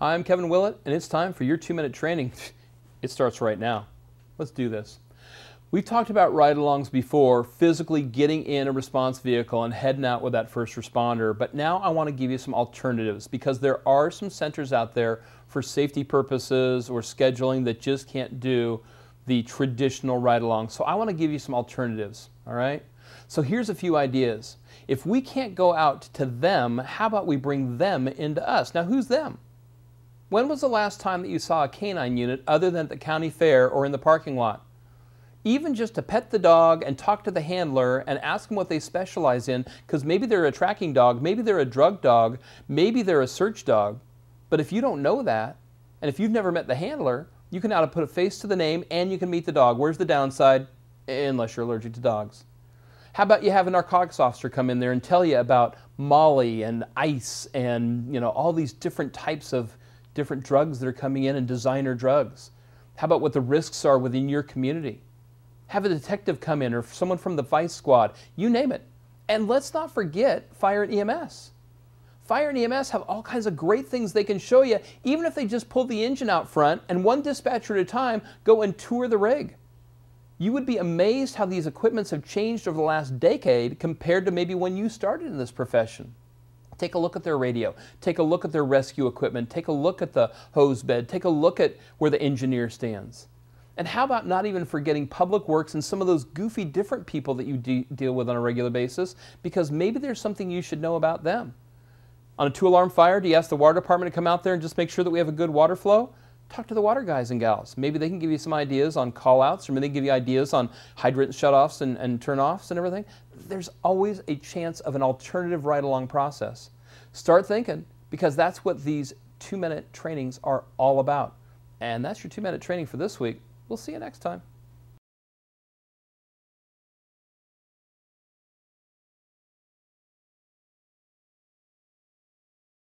Hi, I'm Kevin Willett, and it's time for your 2-minute training. It starts right now. Let's do this. We've talked about ride-alongs before, physically getting in a response vehicle and heading out with that first responder, but now I want to give you some alternatives because there are some centers out there for safety purposes or scheduling that just can't do the traditional ride-along. So I want to give you some alternatives, all right? So here's a few ideas. If we can't go out to them, how about we bring them into us? Now, who's them? When was the last time that you saw a canine unit other than at the county fair or in the parking lot? Even just to pet the dog and talk to the handler and ask them what they specialize in, because maybe they're a tracking dog, maybe they're a drug dog, maybe they're a search dog. But if you don't know that, and if you've never met the handler, you can now put a face to the name and you can meet the dog. Where's the downside? Unless you're allergic to dogs. How about you have a narcotics officer come in there and tell you about Molly and ice and all these different types of different drugs that are coming in and designer drugs. How about what the risks are within your community? Have a detective come in or someone from the vice squad, you name it. And let's not forget fire and EMS. Fire and EMS have all kinds of great things they can show you, even if they just pull the engine out front and one dispatcher at a time go and tour the rig. You would be amazed how these equipments have changed over the last decade compared to maybe when you started in this profession. Take a look at their radio, take a look at their rescue equipment, take a look at the hose bed, take a look at where the engineer stands. And how about not even forgetting Public Works and some of those goofy different people that you deal with on a regular basis, because maybe there's something you should know about them. On a 2-alarm fire, do you ask the water department to come out there and just make sure that we have a good water flow? Talk to the water guys and gals. Maybe they can give you some ideas on call-outs, or maybe they can give you ideas on hydrant shutoffs and turn-offs and everything. There's always a chance of an alternative ride-along process. Start thinking, because that's what these 2-minute trainings are all about. And that's your 2-minute training for this week. We'll see you next time.